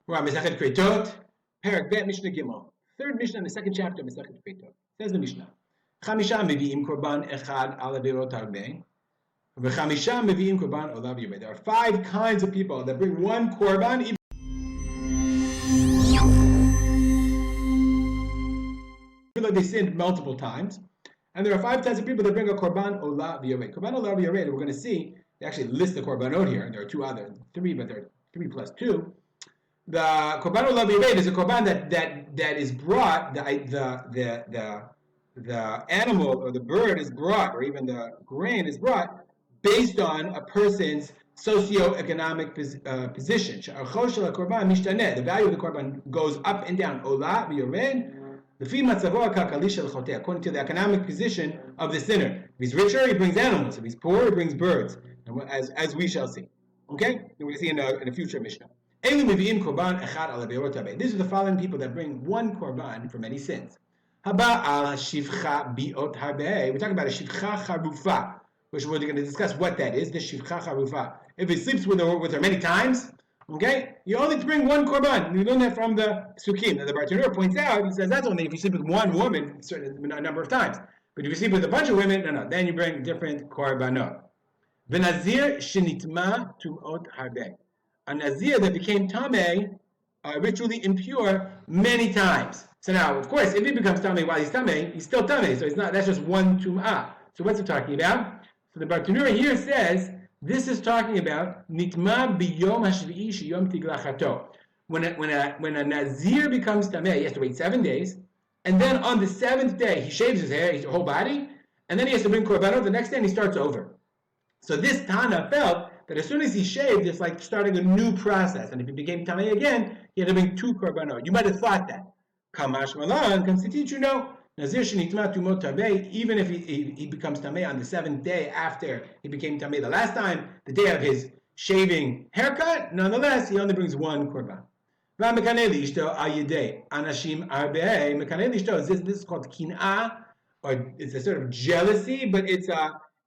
We're on Mesachet Keritot, Perek Bet Mishnah Gimel. Third Mishnah in the second chapter of Mesachet Keritot. Says the Mishnah, Chamisha mevi'im korban echad al averot harbeh, v'chamisha mevi'im korban olav yireh. There are 5 kinds of people that bring one korban, even though they sinned multiple times. And there are 5 types of people that bring a korban olav yireh. Korban olav yireh, we're going to see, they actually list the korbanot here. There are 2 others, 3, but there are 3 plus 2. The korban olav yireh is a korban that is brought, the animal or the bird is brought, or even the grain is brought based on a person's socio-economic position. The value of the korban goes up and down. Olav yireh, according to the economic position of the sinner. If he's richer, he brings animals. If he's poor, he brings birds, as we shall see. Okay? We're going to see in a future Mishnah. These are the following people that bring one korban for many sins. We're talking about a shivcha charufa, which we're going to discuss what that is, the shivcha charufa. If he sleeps with her many times, okay, you only bring one korban. We learn that from the Sukkim. The Bartanur points out, he says that's only if you sleep with one woman a number of times. But if you sleep with a bunch of women, no, then you bring different korbanot. V'nazir shenitma tumot harbeh. A nazir that became tameh, ritually impure many times. So now, of course, if he becomes tameh while he's tameh, he's still tameh. So it's not. That's just one tum'ah. So what's it talking about? So the Bartanura here says this is talking about nitma biyom hashvi'i sheyom tiglachato. When a nazir becomes tameh, he has to wait 7 days, and then on the 7th day he shaves his hair, his whole body, and then he has to bring korbanot the next day, and he starts over. So this Tana felt that as soon as he shaved, it's like starting a new process. And if he became tameh again, he had to bring 2 korbanot. You might have thought that. Kamash malan comes to teach you, no. Nazir shenitma tumot tameh, even if he becomes tameh on the 7th day after he became tameh the last time, the day of his shaving haircut, nonetheless, he only brings 1 korban. This is called kin'ah, or it's a sort of jealousy, but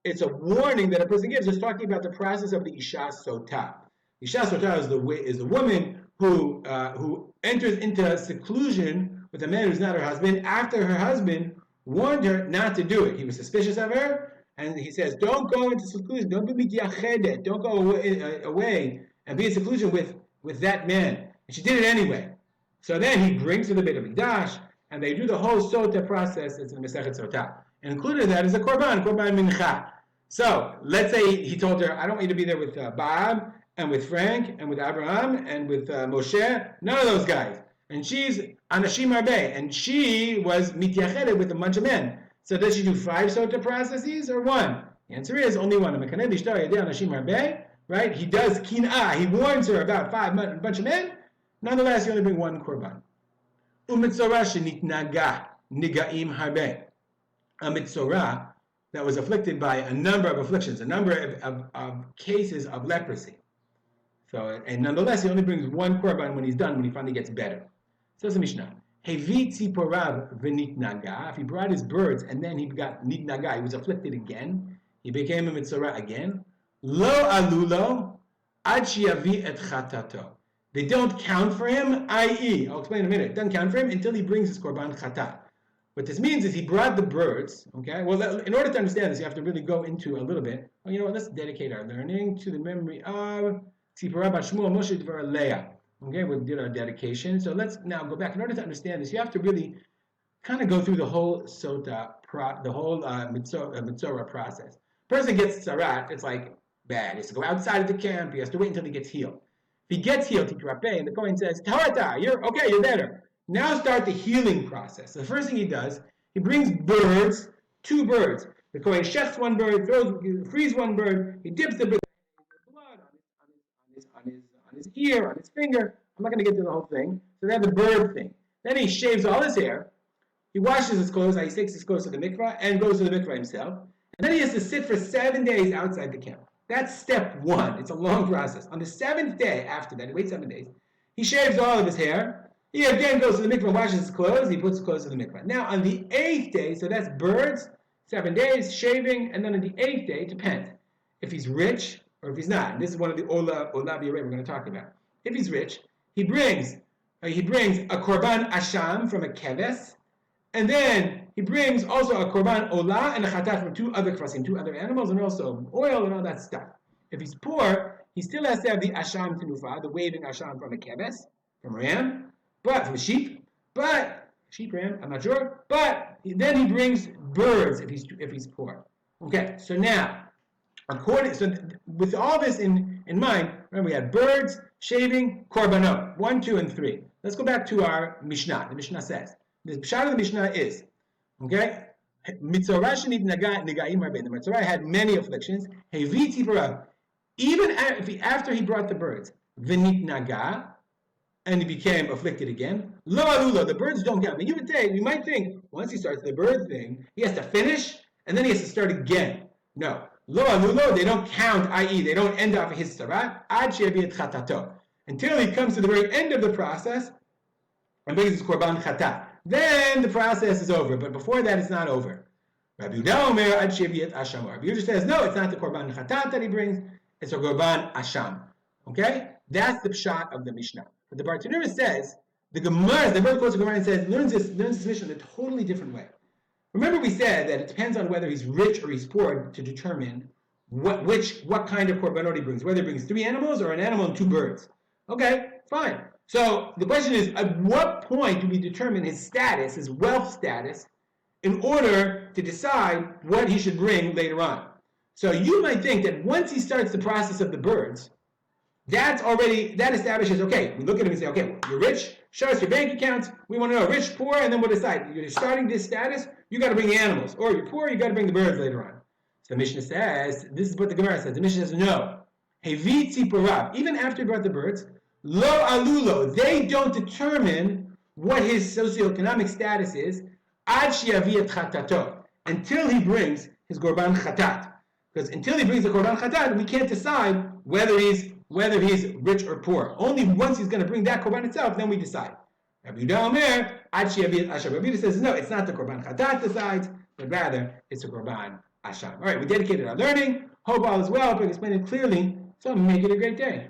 it's a warning that a person gives. It's talking about the process of the Isha Sotah. Isha Sotah is the woman who enters into seclusion with a man who's not her husband after her husband warned her not to do it. He was suspicious of her, and he says, don't go into seclusion, don't be mityachedet, don't go away and be in seclusion with that man. And she did it anyway. So then he brings her to the Beit HaMikdash, and they do the whole Sotah process. It's in the Masechet Sotah. And included in that is a korban mincha. So let's say he told her, I don't want you to be there with Bob and with Frank and with Abraham and with Moshe, none of those guys. And she's Anashim Arbeh, and she was mityachedet with a bunch of men. So does she do 5 Sotah processes or 1? The answer is only 1. Right? He does kin'ah. He warns her about a bunch of men. Nonetheless, you only bring 1 korban. Umitzorah shenitnaga nigaim harbeh. A mitzorah that was afflicted by a number of afflictions, a number of cases of leprosy. So, and nonetheless, he only brings 1 korban when he's done, when he finally gets better. Says the Mishnah, Hevi tziporav v'nitnaga. If he brought his birds and then he got nitnaga, he was afflicted again, he became a mitzorah again. Lo alulo ad shiyavi et chatato. They don't count for him, i.e., I'll explain in a minute, doesn't count for him until he brings his korban chatat. What this means is he brought the birds, okay? Well, in order to understand this, you have to really go into a little bit. Oh, you know what? Let's dedicate our learning to the memory of Tzipora Bat Shmuel Moshe Dvar Leah. Okay, we did our dedication. So let's now go back. In order to understand this, you have to really kind of go through the whole Sotah, the whole Mitzorah process. Person gets tzarat, it's like bad. He has to go outside of the camp. He has to wait until he gets healed. If he gets healed, and the Kohen says, Taharata, you're okay, you're better. Now start the healing process. So the first thing he does, he brings birds, 2 birds. The Kohen shechs 1 bird, frees 1 bird, he dips the blood on his ear, on his finger. I'm not going to get to the whole thing. So they have the bird thing. Then he shaves all his hair. He washes his clothes. He takes his clothes to the mikvah and goes to the mikvah himself. And then he has to sit for 7 days outside the camp. That's step 1. It's a long process. On the 7th day after that, he waits 7 days. He shaves all of his hair. He again goes to the mikvah, washes his clothes. He puts his clothes to the mikvah. Now on the 8th day, so that's birds, 7 days, shaving, and then on the 8th day, it depends if he's rich or if he's not. And this is one of the olav yireh we're going to talk about. If he's rich, he brings a korban asham from a keves, and then he brings also a korban olah and a chatat from two other animals, and also oil and all that stuff. If he's poor, he still has to have the asham tenufa, the waving asham from a keves, from a ram, but from a sheep, ram, I'm not sure, but then he brings birds if he's poor. Okay, so now, with all this in mind, remember we had birds, shaving, korbanot, 1, 2, and 3. Let's go back to our Mishnah. The Mishnah says, the pshat of the Mishnah is, okay, Mitzorah shenit negaim harbe. The Mitzorah had many afflictions. Heviti parav. Even after he brought the birds, v'nit naga, and he became afflicted again. Lo alulo, the birds don't count. But you might think, once he starts the bird thing, he has to finish, and then he has to start again. No. Lo alulo, they don't count, i.e., they don't end off his tzara, ad she'yavi et chatato. Until he comes to the very end of the process, and brings his korban chatat. Then the process is over, but before that, it's not over. Rabbi Yehuda Omer, ad she'yavi et asham. Rabbi Yehuda says, no, it's not the korban chatat that he brings, it's a korban asham. Okay? That's the pshat of the Mishnah. But the Bartanura says, the Gemara, the very close to Gemara, says, learns this Mishnah in a totally different way. Remember we said that it depends on whether he's rich or he's poor to determine what kind of korbanot he brings, whether he brings 3 animals or an animal and 2 birds. Okay, fine. So the question is, at what point do we determine his status, his wealth status, in order to decide what he should bring later on? So you might think that once he starts the process of the birds, that establishes, okay, we look at him and say, okay, you're rich, show us your bank accounts, we want to know rich, poor, and then we'll decide. You're starting this status, you got to bring the animals. Or you're poor, you got to bring the birds later on. So the Mishnah says, this is what the Gemara says. The Mishnah says, no. Hevitzi parav. Even after he brought the birds, lo alulo. They don't determine what his socioeconomic status is, ad she'yavi et chatato. Until he brings his korban chatat. Because until he brings the korban chatat, we can't decide whether he's rich or poor. Only once he's going to bring that korban itself, then we decide. Rabbi Yehuda Omer, ad she'yavi et asham. Rabbi Yehuda says, no, it's not the korban chatat decides, but rather it's the korban asham. All right, we dedicated our learning. Hope all is well, but explain it clearly, so make it a great day.